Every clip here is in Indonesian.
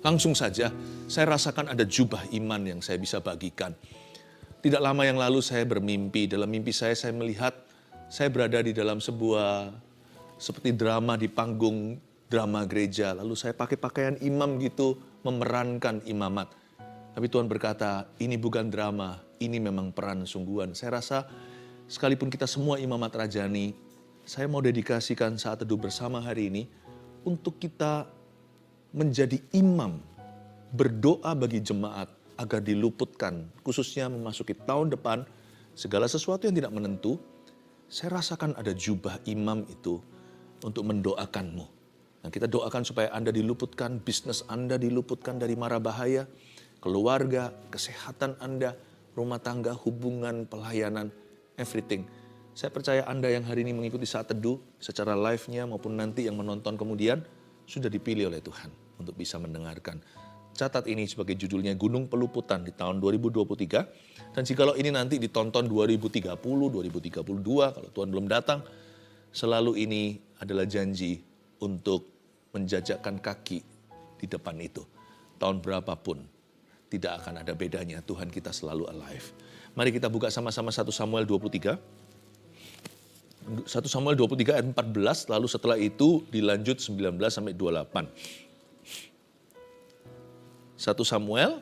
Langsung saja saya rasakan ada jubah iman yang saya bisa bagikan. Tidak lama yang lalu saya bermimpi. Dalam mimpi saya melihat saya berada di dalam sebuah seperti drama di panggung drama gereja. Lalu saya pakai pakaian imam gitu, memerankan imamat. Tapi Tuhan berkata, ini bukan drama, ini memang peran sungguhan. Saya rasa sekalipun kita semua imamat rajani, saya mau dedikasikan saat teduh bersama hari ini untuk kita menjadi imam, berdoa bagi jemaat agar diluputkan, khususnya memasuki tahun depan, segala sesuatu yang tidak menentu. Saya rasakan ada jubah imam itu untuk mendoakanmu. Nah, kita doakan supaya Anda diluputkan, bisnis Anda diluputkan dari mara bahaya, keluarga, kesehatan Anda, rumah tangga, hubungan, pelayanan, everything. Saya percaya Anda yang hari ini mengikuti saat teduh secara live-nya maupun nanti yang menonton kemudian sudah dipilih oleh Tuhan untuk bisa mendengarkan. Catat ini sebagai judulnya Gunung Peluputan di tahun 2023. Dan jikalau ini nanti ditonton 2030, 2032, kalau Tuhan belum datang, selalu ini adalah janji untuk menjajakkan kaki di depan itu. Tahun berapapun, tidak akan ada bedanya, Tuhan kita selalu alive. Mari kita buka sama-sama 1 Samuel 23. 1 Samuel 23 ayat 14, lalu setelah itu dilanjut 19 sampai 28. 1 Samuel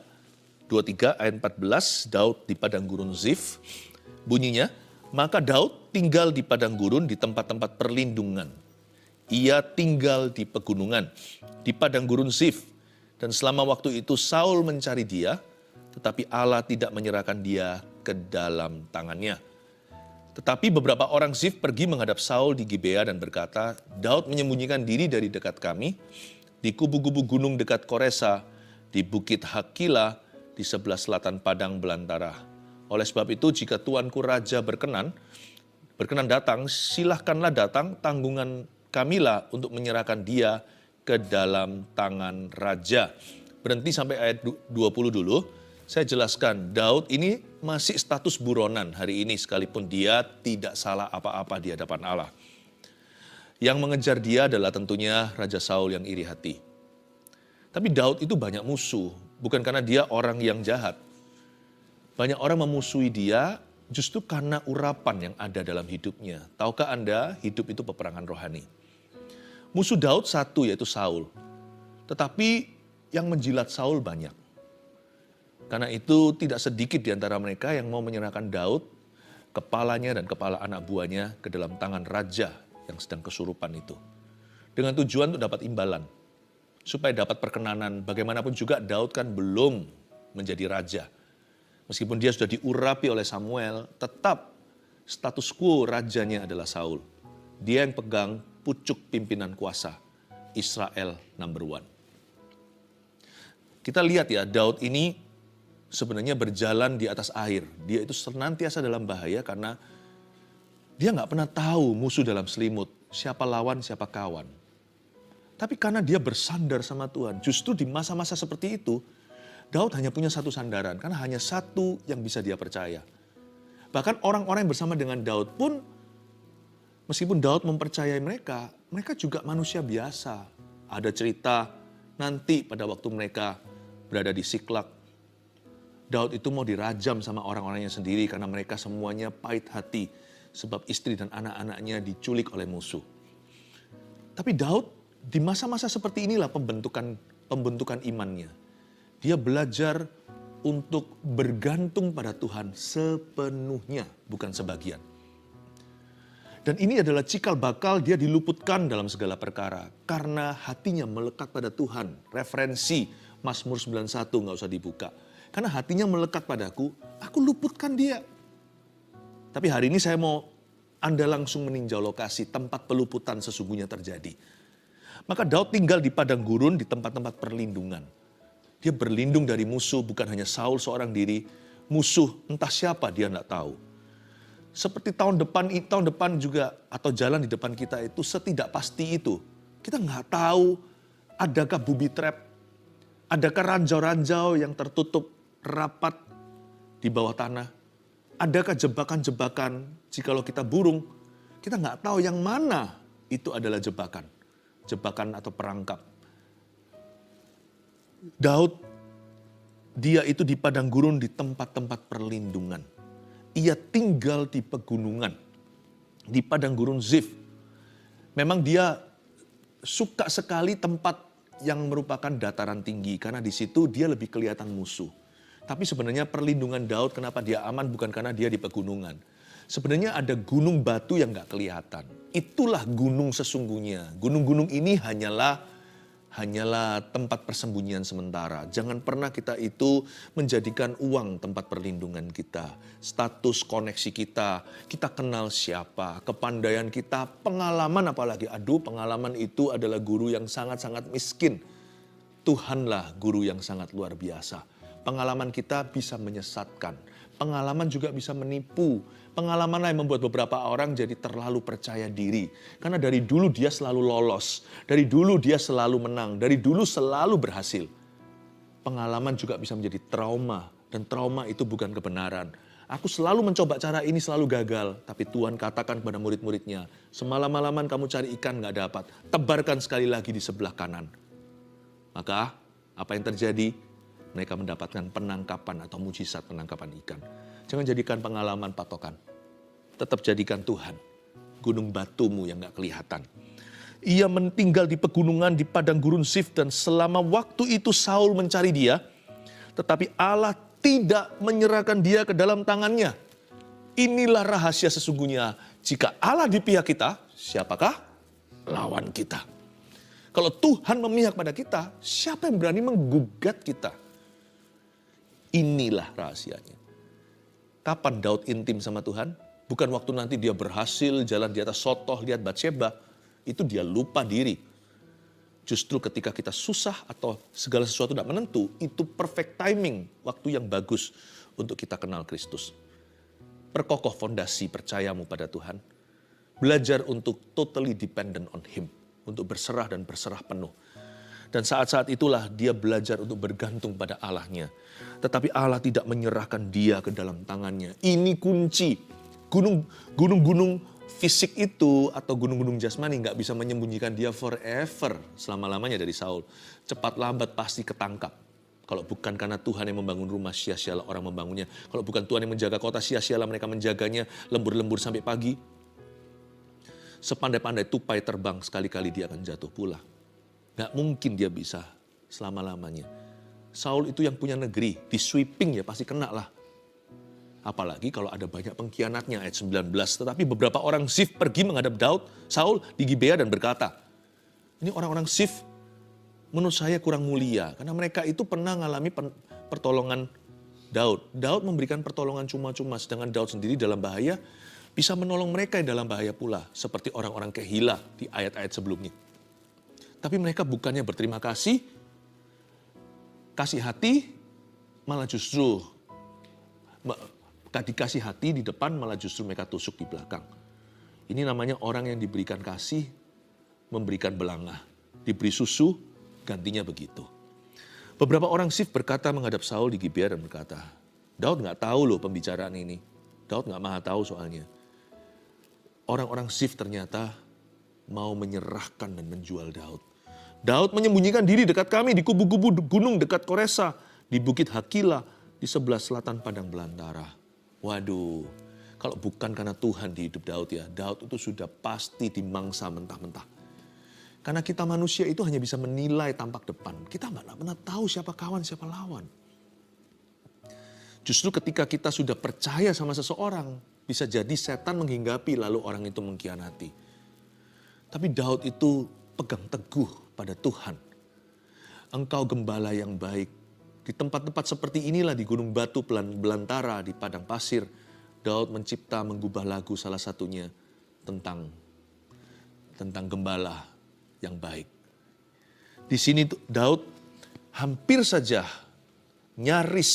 23 ayat 14, Daud di padang gurun Zif. Bunyinya, maka Daud tinggal di padang gurun di tempat-tempat perlindungan. Ia tinggal di pegunungan, di padang gurun Zif. Dan selama waktu itu Saul mencari dia, tetapi Allah tidak menyerahkan dia ke dalam tangannya. Tetapi beberapa orang Zif pergi menghadap Saul di Gibea dan berkata, Daud menyembunyikan diri dari dekat kami, di kubu-kubu gunung dekat Koresa, di bukit Hakila, di sebelah selatan padang belantara. Oleh sebab itu, jika tuanku raja berkenan datang, silahkanlah datang, tanggungan kamilah untuk menyerahkan dia ke dalam tangan raja. Berhenti sampai ayat 20 dulu. Saya jelaskan, Daud ini masih status buronan hari ini sekalipun dia tidak salah apa-apa di hadapan Allah. Yang mengejar dia adalah tentunya Raja Saul yang iri hati. Tapi Daud itu banyak musuh, bukan karena dia orang yang jahat. Banyak orang memusuhi dia justru karena urapan yang ada dalam hidupnya. Tahukah Anda, hidup itu peperangan rohani. Musuh Daud satu yaitu Saul. Tetapi yang menjilat Saul banyak. Karena itu tidak sedikit di antara mereka yang mau menyerahkan Daud, kepalanya dan kepala anak buahnya ke dalam tangan raja yang sedang kesurupan itu. Dengan tujuan untuk dapat imbalan. Supaya dapat perkenanan, bagaimanapun juga Daud kan belum menjadi raja. Meskipun dia sudah diurapi oleh Samuel, tetap status quo rajanya adalah Saul. Dia yang pegang pucuk pimpinan kuasa, Israel number one. Kita lihat ya, Daud ini sebenarnya berjalan di atas air. Dia itu senantiasa dalam bahaya karena dia nggak pernah tahu musuh dalam selimut, siapa lawan, siapa kawan. Tapi karena dia bersandar sama Tuhan, justru di masa-masa seperti itu, Daud hanya punya satu sandaran, karena hanya satu yang bisa dia percaya. Bahkan orang-orang yang bersama dengan Daud pun, meskipun Daud mempercayai mereka, mereka juga manusia biasa. Ada cerita nanti pada waktu mereka berada di Siklak, Daud itu mau dirajam sama orang-orangnya sendiri karena mereka semuanya pahit hati, sebab istri dan anak-anaknya diculik oleh musuh. Tapi Daud, di masa-masa seperti inilah pembentukan imannya. Dia belajar untuk bergantung pada Tuhan sepenuhnya, bukan sebagian. Dan ini adalah cikal bakal dia diluputkan dalam segala perkara. Karena hatinya melekat pada Tuhan. Referensi Mazmur 91 nggak usah dibuka. Karena hatinya melekat padaku, aku luputkan dia. Tapi hari ini saya mau Anda langsung meninjau lokasi tempat peluputan sesungguhnya terjadi. Maka Daud tinggal di padang gurun di tempat-tempat perlindungan. Dia berlindung dari musuh, bukan hanya Saul seorang diri. Musuh entah siapa dia tidak tahu. Seperti tahun depan juga atau jalan di depan kita itu setidak pasti itu. Kita nggak tahu adakah booby trap, adakah ranjau-ranjau yang tertutup rapat di bawah tanah. Adakah jebakan-jebakan jikalau kita burung, kita nggak tahu yang mana itu adalah jebakan. Jebakan atau perangkap. Daud, dia itu di padang gurun di tempat-tempat perlindungan. Ia tinggal di pegunungan, di padang gurun Zif. Memang dia suka sekali tempat yang merupakan dataran tinggi, karena di situ dia lebih kelihatan musuh. Tapi sebenarnya perlindungan Daud, kenapa dia aman bukan karena dia di pegunungan. Sebenarnya ada gunung batu yang gak kelihatan. Itulah gunung sesungguhnya. Gunung-gunung ini hanyalah tempat persembunyian sementara. Jangan pernah kita itu menjadikan uang tempat perlindungan kita. Status koneksi kita kenal siapa, kepandaian kita, pengalaman apalagi. Aduh, pengalaman itu adalah guru yang sangat-sangat miskin. Tuhanlah guru yang sangat luar biasa. Pengalaman kita bisa menyesatkan. Pengalaman juga bisa menipu. Pengalaman yang membuat beberapa orang jadi terlalu percaya diri. Karena dari dulu dia selalu lolos. Dari dulu dia selalu menang. Dari dulu selalu berhasil. Pengalaman juga bisa menjadi trauma. Dan trauma itu bukan kebenaran. Aku selalu mencoba cara ini, selalu gagal. Tapi Tuhan katakan kepada murid-muridnya, semalam-malaman kamu cari ikan gak dapat. Tebarkan sekali lagi di sebelah kanan. Maka apa yang terjadi? Mereka mendapatkan penangkapan atau mujizat penangkapan ikan. Jangan jadikan pengalaman patokan. Tetap jadikan Tuhan gunung batumu yang gak kelihatan. Ia tinggal di pegunungan di padang gurun Zif, dan selama waktu itu Saul mencari dia. Tetapi Allah tidak menyerahkan dia ke dalam tangannya. Inilah rahasia sesungguhnya. Jika Allah di pihak kita, siapakah lawan kita? Kalau Tuhan memihak pada kita, siapa yang berani menggugat kita? Inilah rahasianya. Kapan Daud intim sama Tuhan? Bukan waktu nanti dia berhasil jalan di atas sotoh, lihat Batsheba. Itu dia lupa diri. Justru ketika kita susah atau segala sesuatu tidak menentu, itu perfect timing, waktu yang bagus untuk kita kenal Kristus. Perkokoh fondasi percayamu pada Tuhan. Belajar untuk totally dependent on Him. Untuk berserah dan berserah penuh. Dan saat-saat itulah dia belajar untuk bergantung pada Allahnya. Tetapi Allah tidak menyerahkan dia ke dalam tangannya. Ini kunci. Gunung-gunung fisik itu atau gunung-gunung jasmani nggak bisa menyembunyikan dia forever, selama-lamanya dari Saul. Cepat lambat pasti ketangkap. Kalau bukan karena Tuhan yang membangun rumah, sia-sialah orang membangunnya. Kalau bukan Tuhan yang menjaga kota, sia-sialah mereka menjaganya lembur-lembur sampai pagi. Sepandai-pandai tupai terbang, sekali-kali dia akan jatuh pula. Gak mungkin dia bisa selama-lamanya. Saul itu yang punya negeri, di sweeping ya pasti kena lah. Apalagi kalau ada banyak pengkhianatnya, ayat 19. Tetapi beberapa orang Zif pergi menghadap Saul di Gibea dan berkata, ini orang-orang Zif menurut saya kurang mulia. Karena mereka itu pernah mengalami pertolongan Daud. Daud memberikan pertolongan cuma-cuma, sedangkan Daud sendiri dalam bahaya, bisa menolong mereka yang dalam bahaya pula. Seperti orang-orang Kehila di ayat-ayat sebelumnya. Tapi mereka bukannya berterima kasih hati, malah justru dikasih hati di depan, malah justru mereka tusuk di belakang. Ini namanya orang yang diberikan kasih, memberikan belangah. Diberi susu, gantinya begitu. Beberapa orang Zif berkata menghadap Saul di Gibea dan berkata, Daud gak tahu loh pembicaraan ini. Daud gak maha tahu soalnya. Orang-orang Zif ternyata mau menyerahkan dan menjual Daud. Daud menyembunyikan diri dekat kami di kubu-kubu gunung dekat Koresa, di bukit Hakila, di sebelah selatan padang belantara. Waduh, kalau bukan karena Tuhan di hidup Daud ya, Daud itu sudah pasti dimangsa mentah-mentah. Karena kita manusia itu hanya bisa menilai tampak depan. Kita nggak pernah tahu siapa kawan, siapa lawan. Justru ketika kita sudah percaya sama seseorang, bisa jadi setan menghinggapi lalu orang itu mengkhianati. Tapi Daud itu pegang teguh pada Tuhan. Engkau gembala yang baik. Di tempat-tempat seperti inilah, di gunung batu belantara, di padang pasir, Daud mencipta, menggubah lagu salah satunya tentang gembala yang baik. Di sini Daud hampir saja nyaris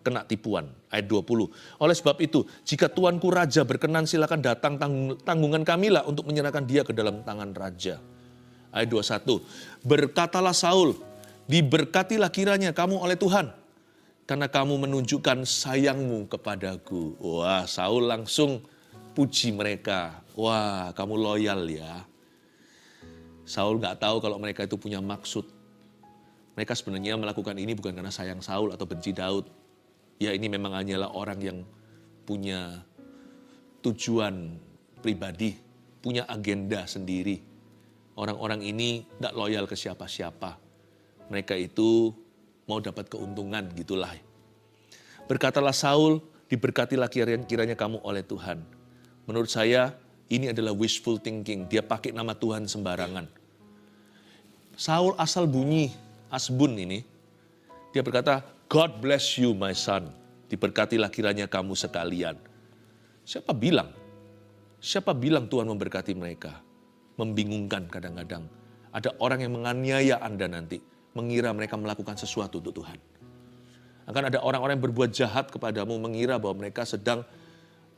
kena tipuan. Ayat 20. Oleh sebab itu, jika tuanku raja berkenan, silakan datang, tanggungan kamilah untuk menyerahkan dia ke dalam tangan raja. Ayat 21. Berkatalah Saul, diberkatilah kiranya kamu oleh Tuhan, karena kamu menunjukkan sayangmu kepadaku. Wah, Saul langsung puji mereka. Wah, kamu loyal ya. Saul gak tahu kalau mereka itu punya maksud. Mereka sebenarnya melakukan ini bukan karena sayang Saul atau benci Daud. Ya ini memang hanyalah orang yang punya tujuan pribadi, punya agenda sendiri. Orang-orang ini tidak loyal ke siapa-siapa. Mereka itu mau dapat keuntungan gitulah. Berkatalah Saul, diberkatilah kiranya kamu oleh Tuhan. Menurut saya ini adalah wishful thinking. Dia pakai nama Tuhan sembarangan. Saul asal bunyi Asbun ini. Dia berkata, God bless you my son. Diberkatilah kiranya kamu sekalian. Siapa bilang? Siapa bilang Tuhan memberkati mereka? Membingungkan kadang-kadang. Ada orang yang menganiaya Anda nanti. Mengira mereka melakukan sesuatu untuk Tuhan. Akan ada orang-orang yang berbuat jahat kepadamu. Mengira bahwa mereka sedang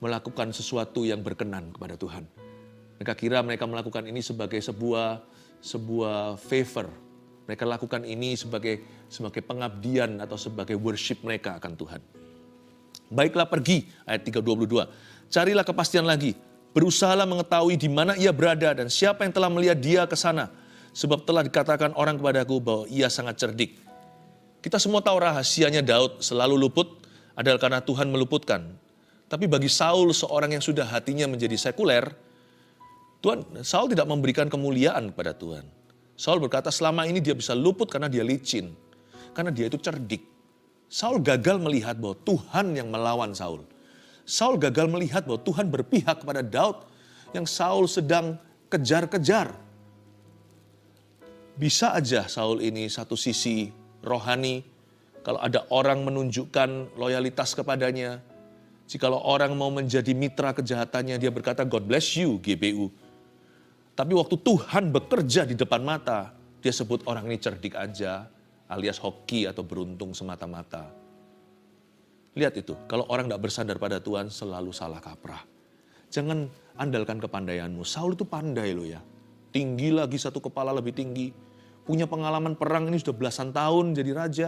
melakukan sesuatu yang berkenan kepada Tuhan. Mereka kira mereka melakukan ini sebagai sebuah favor. Mereka lakukan ini sebagai pengabdian atau sebagai worship mereka akan Tuhan. Baiklah pergi, ayat 3:22. Carilah kepastian lagi. Berusahalah mengetahui di mana ia berada dan siapa yang telah melihat dia ke sana. Sebab telah dikatakan orang kepadaku bahwa ia sangat cerdik. Kita semua tahu rahasianya Daud selalu luput adalah karena Tuhan meluputkan. Tapi bagi Saul, seorang yang sudah hatinya menjadi sekuler, Saul tidak memberikan kemuliaan kepada Tuhan. Saul berkata selama ini dia bisa luput karena dia licin. Karena dia itu cerdik. Saul gagal melihat bahwa Tuhan yang melawan Saul. Saul gagal melihat bahwa Tuhan berpihak kepada Daud yang Saul sedang kejar-kejar. Bisa aja Saul ini satu sisi rohani, kalau ada orang menunjukkan loyalitas kepadanya, jikalau orang mau menjadi mitra kejahatannya, dia berkata God bless you GBU. Tapi waktu Tuhan bekerja di depan mata, dia sebut orang ini cerdik aja, alias hoki atau beruntung semata-mata. Lihat itu, kalau orang tidak bersandar pada Tuhan selalu salah kaprah. Jangan andalkan kepandaianmu. Saul itu pandai loh ya. Tinggi lagi, satu kepala lebih tinggi. Punya pengalaman perang ini sudah belasan tahun jadi raja.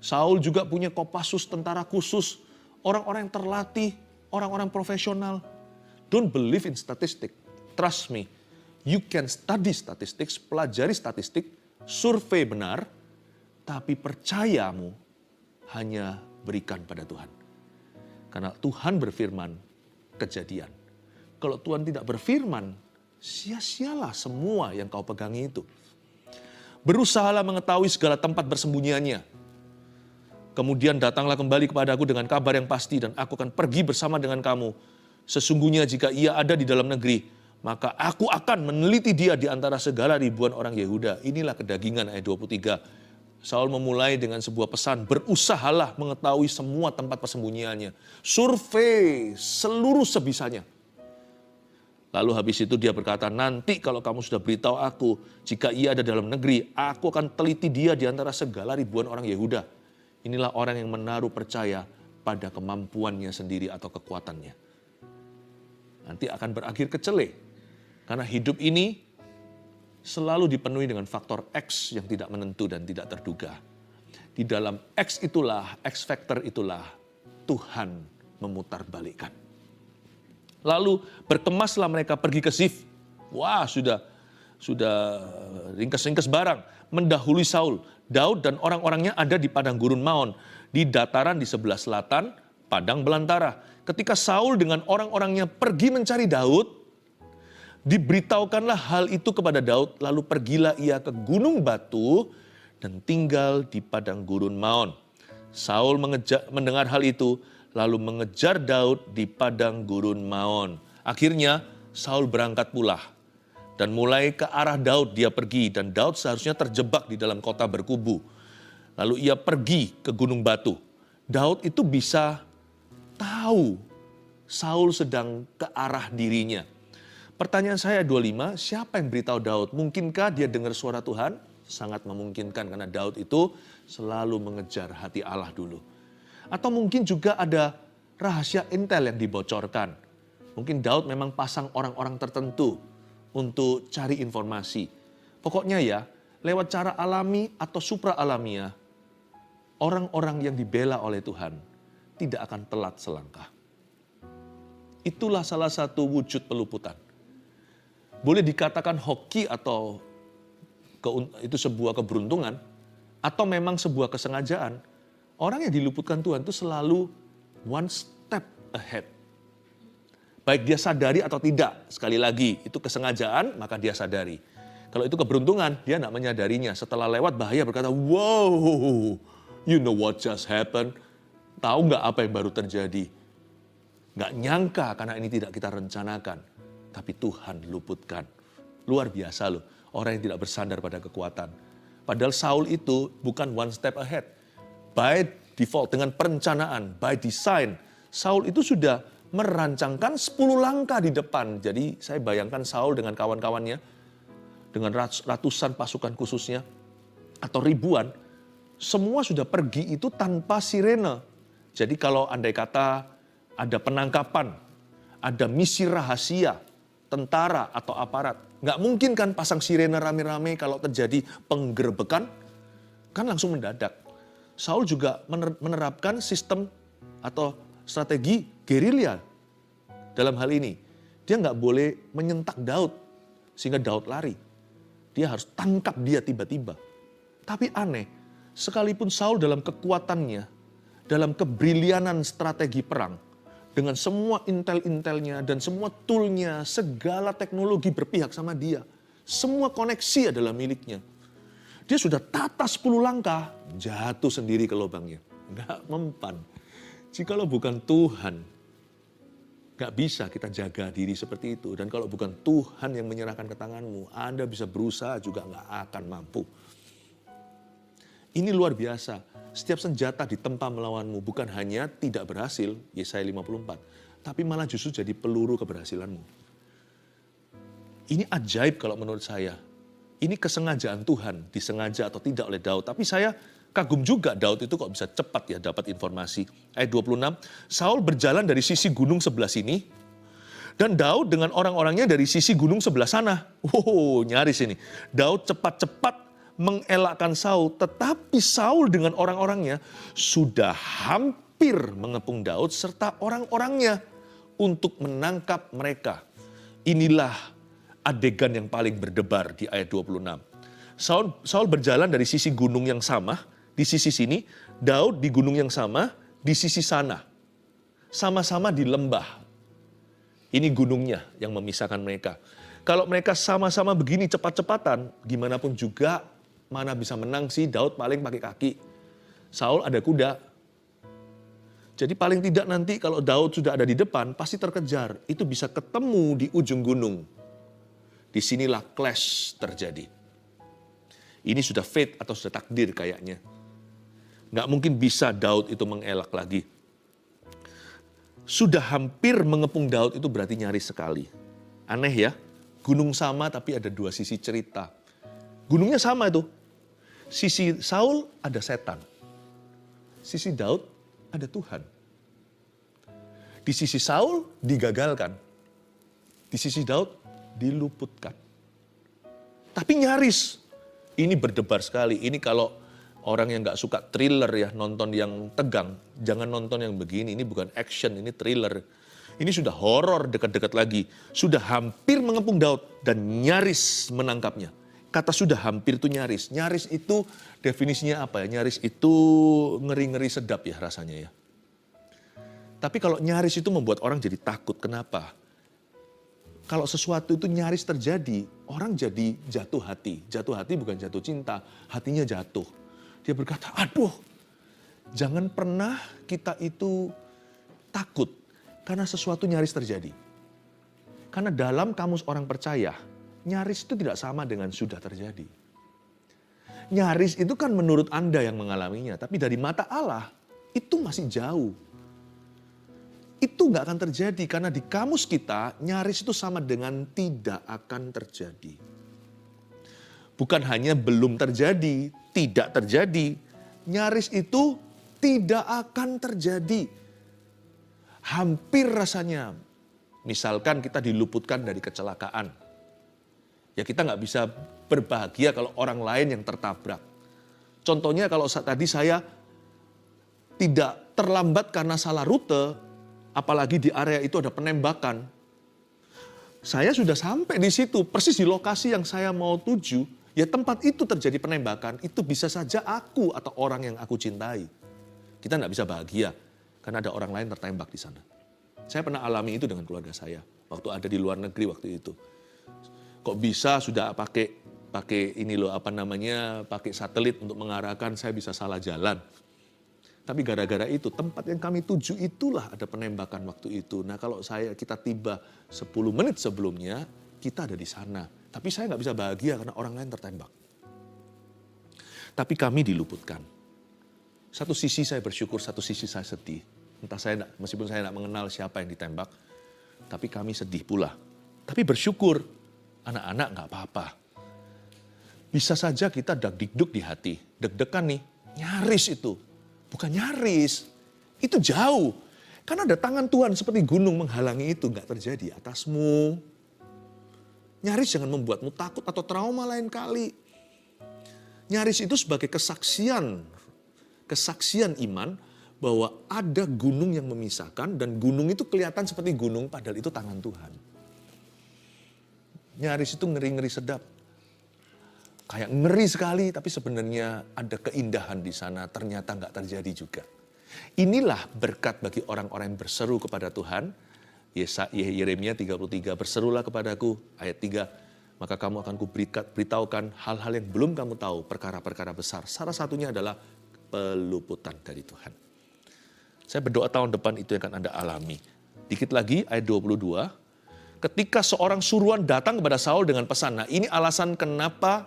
Saul juga punya Kopassus, tentara khusus. Orang-orang yang terlatih, orang-orang profesional. Don't believe in statistic. Trust me. You can study statistics, pelajari statistik, survei benar. Tapi percayamu hanya berikan pada Tuhan. Karena Tuhan berfirman, kejadian. Kalau Tuhan tidak berfirman, sia-sialah semua yang kau pegangi itu. Berusahalah mengetahui segala tempat bersembunyiannya. Kemudian datanglah kembali kepadaku dengan kabar yang pasti dan aku akan pergi bersama dengan kamu. Sesungguhnya jika ia ada di dalam negeri, maka aku akan meneliti dia di antara segala ribuan orang Yehuda. Inilah kedagingan ayat 23. Saul memulai dengan sebuah pesan, berusahalah mengetahui semua tempat persembunyiannya. Survei seluruh sebisanya. Lalu habis itu dia berkata, nanti kalau kamu sudah beritahu aku, jika ia ada dalam negeri, aku akan teliti dia di antara segala ribuan orang Yehuda. Inilah orang yang menaruh percaya pada kemampuannya sendiri atau kekuatannya. Nanti akan berakhir kecele. Karena hidup ini selalu dipenuhi dengan faktor X yang tidak menentu dan tidak terduga. Di dalam X itulah, X factor itulah, Tuhan memutarbalikkan. Lalu berkemaslah mereka pergi ke Zif. Wah, sudah ringkes-ringkes barang. Mendahului Saul. Daud dan orang-orangnya ada di padang gurun Maon. Di dataran di sebelah selatan, padang belantara. Ketika Saul dengan orang-orangnya pergi mencari Daud, diberitahukanlah hal itu kepada Daud, lalu pergilah ia ke gunung batu dan tinggal di padang gurun Maon. Saul mendengar hal itu, lalu mengejar Daud di padang gurun Maon. Akhirnya Saul berangkat pula dan mulai ke arah Daud dia pergi dan Daud seharusnya terjebak di dalam kota berkubu. Lalu ia pergi ke gunung batu. Daud itu bisa tahu Saul sedang ke arah dirinya. Pertanyaan saya 25, siapa yang beritahu Daud? Mungkinkah dia dengar suara Tuhan? Sangat memungkinkan karena Daud itu selalu mengejar hati Allah dulu. Atau mungkin juga ada rahasia intel yang dibocorkan. Mungkin Daud memang pasang orang-orang tertentu untuk cari informasi. Pokoknya ya, lewat cara alami atau supra alamiah, orang-orang yang dibela oleh Tuhan tidak akan telat selangkah. Itulah salah satu wujud peluputan. Boleh dikatakan hoki atau itu sebuah keberuntungan, atau memang sebuah kesengajaan, orang yang diluputkan Tuhan itu selalu one step ahead. Baik dia sadari atau tidak, sekali lagi itu kesengajaan maka dia sadari. Kalau itu keberuntungan, dia tidak menyadarinya. Setelah lewat bahaya berkata, wow, you know what just happened. Tahu nggak apa yang baru terjadi? Nggak nyangka karena ini tidak kita rencanakan. Tapi Tuhan luputkan. Luar biasa loh, orang yang tidak bersandar pada kekuatan. Padahal Saul itu bukan one step ahead. By default, dengan perencanaan, by design, Saul itu sudah merancangkan 10 langkah di depan. Jadi saya bayangkan Saul dengan kawan-kawannya, dengan ratusan pasukan khususnya, atau ribuan, semua sudah pergi itu tanpa sirene. Jadi kalau andai kata ada penangkapan, ada misi rahasia, tentara atau aparat, nggak mungkin kan pasang sirene rame-rame kalau terjadi penggerebekan, kan langsung mendadak. Saul juga menerapkan sistem atau strategi gerilya dalam hal ini. Dia nggak boleh menyentak Daud sehingga Daud lari. Dia harus tangkap dia tiba-tiba. Tapi aneh, sekalipun Saul dalam kekuatannya, dalam kebrilianan strategi perang, dengan semua intel-intelnya dan semua toolnya, segala teknologi berpihak sama dia. Semua koneksi adalah miliknya. Dia sudah tata 10 langkah, jatuh sendiri ke lubangnya. Nggak mempan. Jikalau bukan Tuhan, nggak bisa kita jaga diri seperti itu. Dan kalau bukan Tuhan yang menyerahkan ke tanganmu, Anda bisa berusaha juga nggak akan mampu. Ini luar biasa. Setiap senjata ditempa melawanmu bukan hanya tidak berhasil, Yesaya 54, tapi malah justru jadi peluru keberhasilanmu. Ini ajaib kalau menurut saya. Ini kesengajaan Tuhan, disengaja atau tidak oleh Daud. Tapi saya kagum juga Daud itu kok bisa cepat ya dapat informasi. Ayat 26, Saul berjalan dari sisi gunung sebelah sini, dan Daud dengan orang-orangnya dari sisi gunung sebelah sana. Wow, nyaris ini. Daud cepat-cepat mengelakkan Saul, tetapi Saul dengan orang-orangnya sudah hampir mengepung Daud serta orang-orangnya untuk menangkap mereka. Inilah adegan yang paling berdebar di ayat 26. Saul berjalan dari sisi gunung yang sama, di sisi sini, Daud di gunung yang sama, di sisi sana. Sama-sama di lembah. Ini gunungnya yang memisahkan mereka. Kalau mereka sama-sama begini cepat-cepatan, gimana pun juga, mana bisa menang sih, Daud paling pakai kaki. Saul ada kuda. Jadi paling tidak nanti kalau Daud sudah ada di depan, pasti terkejar. Itu bisa ketemu di ujung gunung. Disinilah clash terjadi. Ini sudah fate atau sudah takdir kayaknya. Nggak mungkin bisa Daud itu mengelak lagi. Sudah hampir mengepung Daud itu berarti nyaris sekali. Aneh ya, gunung sama tapi ada dua sisi cerita. Gunungnya sama itu. Sisi Saul ada setan. Sisi Daud ada Tuhan. Di sisi Saul digagalkan. Di sisi Daud diluputkan. Tapi nyaris. Ini berdebar sekali. Ini kalau orang yang gak suka thriller ya, nonton yang tegang. Jangan nonton yang begini. Ini bukan action, ini thriller. Ini sudah horor dekat-dekat lagi. Sudah hampir mengepung Daud dan nyaris menangkapnya. Kata sudah hampir itu nyaris. Nyaris itu definisinya apa ya? Nyaris itu ngeri-ngeri sedap ya rasanya ya. Tapi kalau nyaris itu membuat orang jadi takut. Kenapa? Kalau sesuatu itu nyaris terjadi, orang jadi jatuh hati. Jatuh hati bukan jatuh cinta, hatinya jatuh. Dia berkata, aduh, jangan pernah kita itu takut karena sesuatu nyaris terjadi. Karena dalam kamus orang percaya, nyaris itu tidak sama dengan sudah terjadi. Nyaris itu kan menurut Anda yang mengalaminya, tapi dari mata Allah itu masih jauh. Itu nggak akan terjadi karena di kamus kita nyaris itu sama dengan tidak akan terjadi. Bukan hanya belum terjadi, tidak terjadi. Nyaris itu tidak akan terjadi. Hampir rasanya. Misalkan kita diluputkan dari kecelakaan. Ya kita nggak bisa berbahagia kalau orang lain yang tertabrak. Contohnya kalau tadi saya tidak terlambat karena salah rute, apalagi di area itu ada penembakan. Saya sudah sampai di situ, persis di lokasi yang saya mau tuju. Ya tempat itu terjadi penembakan, itu bisa saja aku atau orang yang aku cintai. Kita nggak bisa bahagia karena ada orang lain tertembak di sana. Saya pernah alami itu dengan keluarga saya waktu ada di luar negeri waktu itu. Kok bisa sudah pakai ini loh pakai satelit untuk mengarahkan, saya bisa salah jalan. Tapi gara-gara itu tempat yang kami tuju itulah ada penembakan waktu itu. Nah kalau kita tiba 10 menit sebelumnya, kita ada di sana. Tapi saya nggak bisa bahagia karena orang lain tertembak. Tapi kami diluputkan. Satu sisi saya bersyukur, satu sisi saya sedih. Meskipun saya tidak mengenal siapa yang ditembak, tapi kami sedih pula. Tapi bersyukur, anak-anak nggak apa-apa. Bisa saja kita dagdikduk di hati, deg-degan nih, nyaris itu. Bukan nyaris, itu jauh. Karena ada tangan Tuhan seperti gunung menghalangi itu, nggak terjadi atasmu. Nyaris jangan membuatmu takut atau trauma lain kali. Nyaris itu sebagai kesaksian iman bahwa ada gunung yang memisahkan dan gunung itu kelihatan seperti gunung padahal itu tangan Tuhan. Nyaris itu ngeri-ngeri sedap. Kayak ngeri sekali tapi sebenarnya ada keindahan di sana, ternyata nggak terjadi juga. Inilah berkat bagi orang-orang yang berseru kepada Tuhan. Yeremia 33, berserulah kepadaku, ayat 3, maka kamu akan kuberitahukan hal-hal yang belum kamu tahu, perkara-perkara besar. Salah satunya adalah peluputan dari Tuhan. Saya berdoa tahun depan itu yang akan Anda alami. Dikit lagi, ayat 22, ketika seorang suruhan datang kepada Saul dengan pesan, nah ini alasan kenapa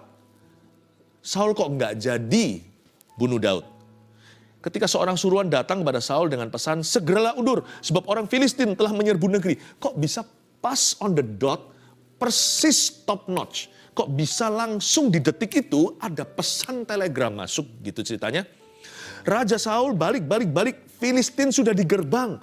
Saul kok nggak jadi bunuh Daud. Ketika seorang suruhan datang kepada Saul dengan pesan, segeralah undur, sebab orang Filistin telah menyerbu negeri. Kok bisa pas on the dot, persis top notch. Kok bisa langsung di detik itu ada pesan telegram masuk gitu ceritanya. Raja Saul balik, Filistin sudah di gerbang.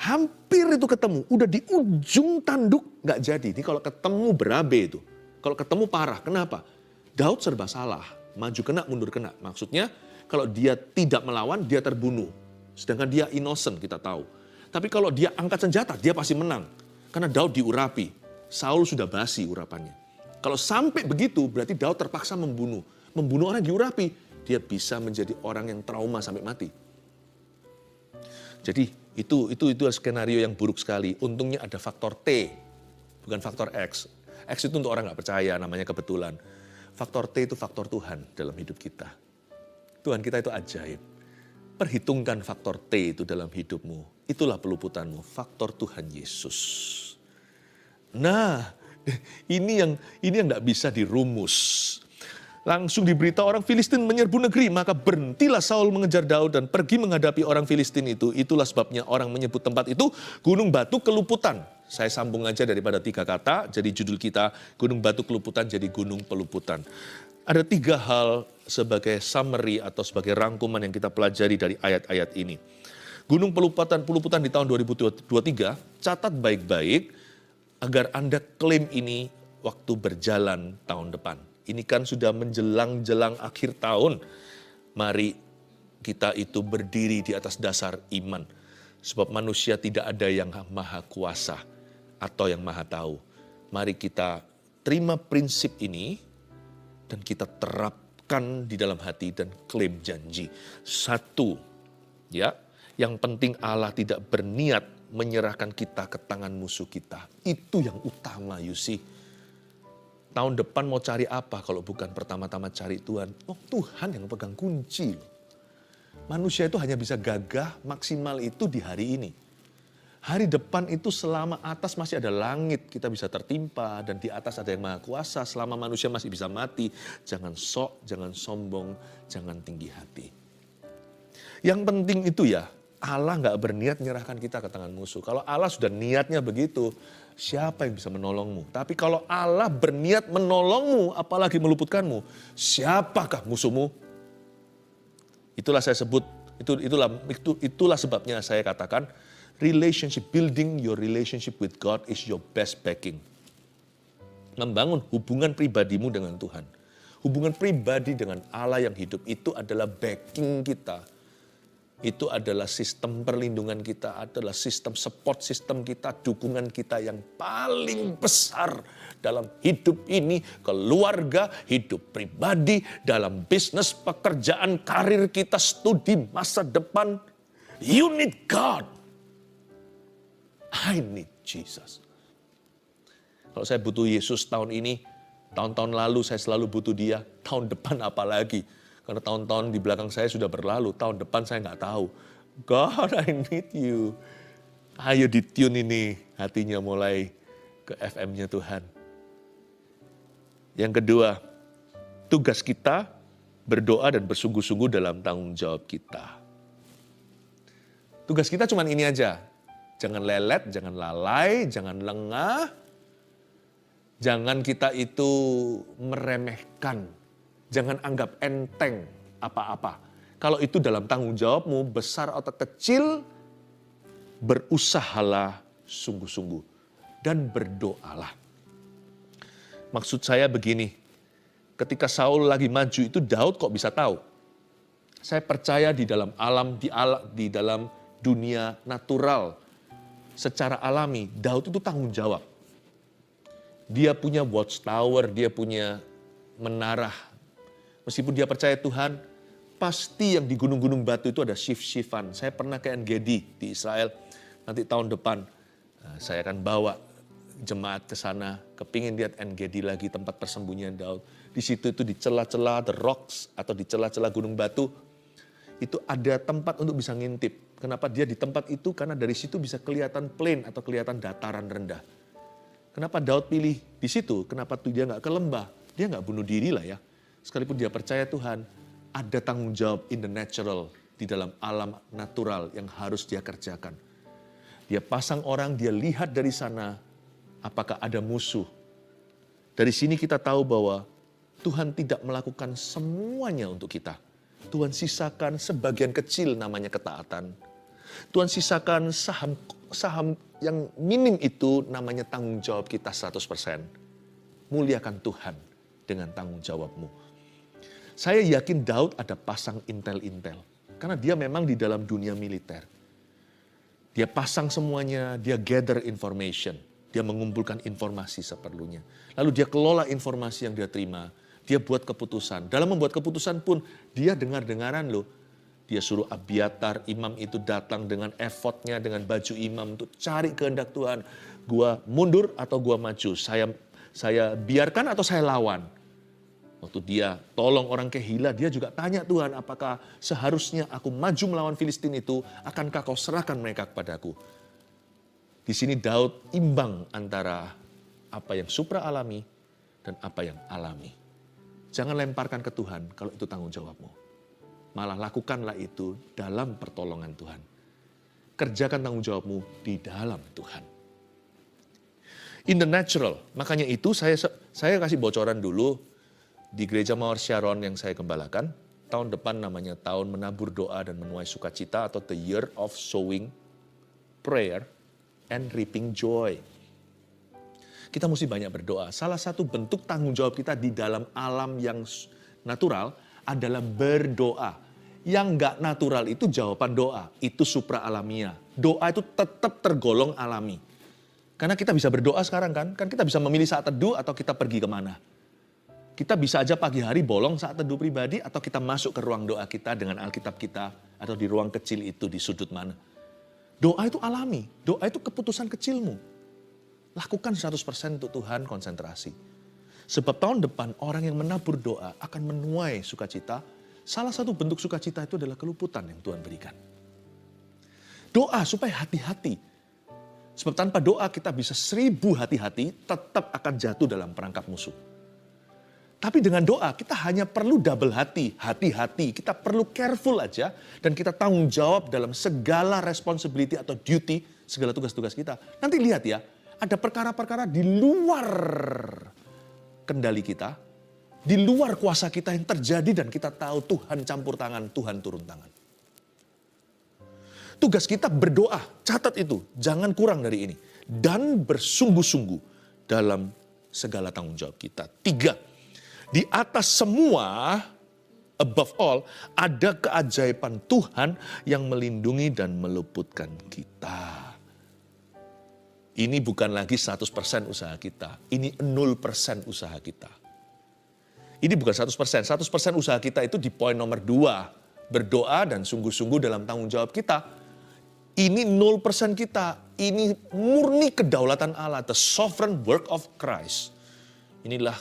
Hampir itu ketemu, udah di ujung tanduk, nggak jadi. Ini kalau ketemu berabe itu, kalau ketemu parah, kenapa? Daud serba salah, maju kena, mundur kena. Maksudnya, kalau dia tidak melawan, dia terbunuh. Sedangkan dia innocent, kita tahu. Tapi kalau dia angkat senjata, dia pasti menang. Karena Daud diurapi. Saul sudah basi urapannya. Kalau sampai begitu, berarti Daud terpaksa membunuh. Membunuh orang yang diurapi. Dia bisa menjadi orang yang trauma sampai mati. Jadi itu skenario yang buruk sekali. Untungnya ada faktor T, bukan faktor X. X itu untuk orang nggak percaya, namanya kebetulan. Faktor T itu faktor Tuhan dalam hidup kita. Tuhan kita itu ajaib. Perhitungkan faktor T itu dalam hidupmu. Itulah peluputanmu, faktor Tuhan Yesus. Nah, ini yang nggak bisa dirumus. Langsung diberitahu orang Filistin menyerbu negeri, maka berhentilah Saul mengejar Daud dan pergi menghadapi orang Filistin itu. Itulah sebabnya orang menyebut tempat itu Gunung Batu Keluputan. Saya sambung aja daripada 3 kata, jadi judul kita Gunung Batu Keluputan jadi Gunung Peluputan. Ada 3 hal sebagai summary atau sebagai rangkuman yang kita pelajari dari ayat-ayat ini. Gunung Peluputan di tahun 2023, catat baik-baik agar Anda klaim ini waktu berjalan tahun depan. Ini kan sudah menjelang akhir tahun. Mari kita itu berdiri di atas dasar iman. Sebab manusia tidak ada yang maha kuasa atau yang maha tahu. Mari kita terima prinsip ini dan kita terapkan di dalam hati dan klaim janji. 1, yang penting Allah tidak berniat menyerahkan kita ke tangan musuh kita. Itu yang utama, you see. Tahun depan mau cari apa kalau bukan pertama-tama cari Tuhan? Oh, Tuhan yang pegang kunci. Manusia itu hanya bisa gagah maksimal itu di hari ini. Hari depan itu selama atas masih ada langit, kita bisa tertimpa. Dan di atas ada yang maha kuasa, selama manusia masih bisa mati. Jangan sok, jangan sombong, jangan tinggi hati. Yang penting itu Allah nggak berniat menyerahkan kita ke tangan musuh. Kalau Allah sudah niatnya begitu, siapa yang bisa menolongmu? Tapi kalau Allah berniat menolongmu, apalagi meluputkanmu, siapakah musuhmu? Itulah saya sebut, itulah sebabnya saya katakan, building your relationship with God is your best backing. Membangun hubungan pribadimu dengan Tuhan. Hubungan pribadi dengan Allah yang hidup itu adalah backing kita. Itu adalah sistem perlindungan kita, adalah sistem support sistem kita, dukungan kita yang paling besar dalam hidup ini, keluarga, hidup pribadi, dalam bisnis, pekerjaan, karir kita, studi, masa depan. You need God. I need Jesus. Kalau saya butuh Yesus tahun ini, tahun-tahun lalu saya selalu butuh Dia, tahun depan apalagi. Karena tahun-tahun di belakang saya sudah berlalu, tahun depan saya nggak tahu. God, I need you. Ayo ditune ini hatinya mulai ke FM-nya Tuhan. Yang kedua, tugas kita berdoa dan bersungguh-sungguh dalam tanggung jawab kita. Tugas kita cuma ini aja. Jangan lelet, jangan lalai, jangan lengah. Jangan kita itu meremehkan. Jangan anggap enteng apa-apa. Kalau itu dalam tanggung jawabmu, besar atau kecil, berusahalah sungguh-sungguh. Dan berdoalah. Maksud saya begini, ketika Saul lagi maju itu Daud kok bisa tahu? Saya percaya di dalam alam, di dalam dunia natural, secara alami, Daud itu tanggung jawab. Dia punya watchtower, dia punya menara. Meskipun dia percaya Tuhan, pasti yang di gunung-gunung batu itu ada shift-shiftan. Saya pernah ke En-Gedi di Israel, nanti tahun depan saya akan bawa jemaat ke sana, kepingin lihat En-Gedi lagi, tempat persembunyian Daud. Di situ itu di celah-celah the rocks atau di celah-celah gunung batu, itu ada tempat untuk bisa ngintip. Kenapa dia di tempat itu? Karena dari situ bisa kelihatan plain atau kelihatan dataran rendah. Kenapa Daud pilih di situ? Kenapa dia nggak ke lembah? Dia nggak bunuh diri lah ya. Sekalipun dia percaya Tuhan, ada tanggung jawab in the natural, di dalam alam natural yang harus dia kerjakan. Dia pasang orang, dia lihat dari sana, apakah ada musuh. Dari sini kita tahu bahwa Tuhan tidak melakukan semuanya untuk kita. Tuhan sisakan sebagian kecil namanya ketaatan. Tuhan sisakan saham yang minim itu namanya tanggung jawab kita 100%. Muliakan Tuhan dengan tanggung jawabmu. Saya yakin Daud ada pasang intel-intel. Karena dia memang di dalam dunia militer. Dia pasang semuanya, dia gather information. Dia mengumpulkan informasi seperlunya. Lalu dia kelola informasi yang dia terima. Dia buat keputusan. Dalam membuat keputusan pun dia dengar-dengaran loh. Dia suruh Abiatar, imam itu datang dengan efodnya, dengan baju imam untuk cari kehendak Tuhan. Gua mundur atau gua maju? Saya biarkan atau saya lawan? Waktu dia tolong orang Kehila, dia juga tanya Tuhan, apakah seharusnya aku maju melawan Filistin itu, akankah kau serahkan mereka kepadaku? Di sini Daud imbang antara apa yang supra alami dan apa yang alami. Jangan lemparkan ke Tuhan kalau itu tanggung jawabmu. Malah lakukanlah itu dalam pertolongan Tuhan. Kerjakan tanggung jawabmu di dalam Tuhan. In the natural, makanya itu saya kasih bocoran dulu. Di Gereja Mawar Sharon yang saya gembalakan, tahun depan namanya tahun menabur doa dan menuai sukacita atau the year of sowing prayer and reaping joy. Kita mesti banyak berdoa. Salah satu bentuk tanggung jawab kita di dalam alam yang natural adalah berdoa. Yang enggak natural itu jawaban doa, itu supra alamiah. Doa itu tetap tergolong alami. Karena kita bisa berdoa sekarang kan kita bisa memilih saat teduh atau kita pergi kemana. Kita bisa aja pagi hari bolong saat teduh pribadi atau kita masuk ke ruang doa kita dengan Alkitab kita atau di ruang kecil itu di sudut mana. Doa itu alami, doa itu keputusan kecilmu. Lakukan 100% untuk Tuhan, konsentrasi. Sebab tahun depan orang yang menabur doa akan menuai sukacita. Salah satu bentuk sukacita itu adalah keluputan yang Tuhan berikan. Doa supaya hati-hati. Sebab tanpa doa kita bisa 1000 hati-hati tetap akan jatuh dalam perangkap musuh. Tapi dengan doa kita hanya perlu double hati-hati. Kita perlu careful aja dan kita tanggung jawab dalam segala responsibility atau duty, segala tugas-tugas kita. Nanti lihat ya, ada perkara-perkara di luar kendali kita, di luar kuasa kita yang terjadi dan kita tahu Tuhan campur tangan, Tuhan turun tangan. Tugas kita berdoa, catat itu, jangan kurang dari ini. Dan bersungguh-sungguh dalam segala tanggung jawab kita. 3. Di atas semua above all, ada keajaiban Tuhan yang melindungi dan meluputkan kita. Ini bukan lagi 100% usaha kita, ini 0% usaha kita. Ini bukan 100%, 100% usaha kita itu di poin nomor 2, berdoa dan sungguh-sungguh dalam tanggung jawab kita. Ini 0% kita, ini murni kedaulatan Allah, the sovereign work of Christ. Inilah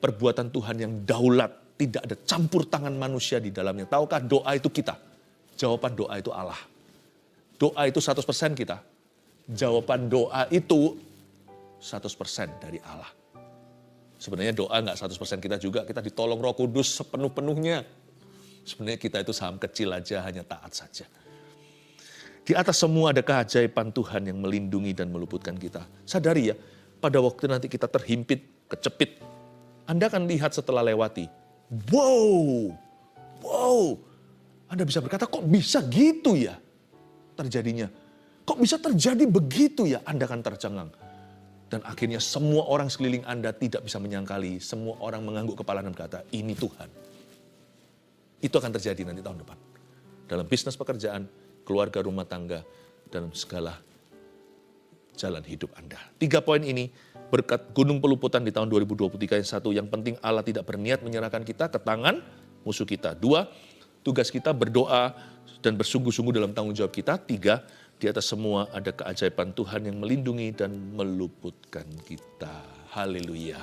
perbuatan Tuhan yang daulat, tidak ada campur tangan manusia di dalamnya. Tahukah doa itu kita? Jawaban doa itu Allah. Doa itu 100% kita. Jawaban doa itu 100% dari Allah. Sebenarnya doa nggak 100% kita juga, kita ditolong Roh Kudus sepenuh-penuhnya. Sebenarnya kita itu saham kecil aja, hanya taat saja. Di atas semua ada keajaiban Tuhan yang melindungi dan meluputkan kita. Sadari ya, pada waktu nanti kita terhimpit, kecepit, Anda akan lihat setelah lewati, wow, Anda bisa berkata, kok bisa gitu ya terjadinya? Kok bisa terjadi begitu ya? Anda akan tercengang. Dan akhirnya semua orang sekeliling Anda tidak bisa menyangkali. Semua orang mengangguk kepala dan berkata, ini Tuhan. Itu akan terjadi nanti tahun depan. Dalam bisnis pekerjaan, keluarga rumah tangga, dalam segala jalan hidup Anda. 3 poin ini, berkat gunung peluputan di tahun 2023 yang satu, yang penting Allah tidak berniat menyerahkan kita ke tangan musuh kita. 2, tugas kita berdoa dan bersungguh-sungguh dalam tanggung jawab kita. 3, di atas semua ada keajaiban Tuhan yang melindungi dan meluputkan kita. Haleluya.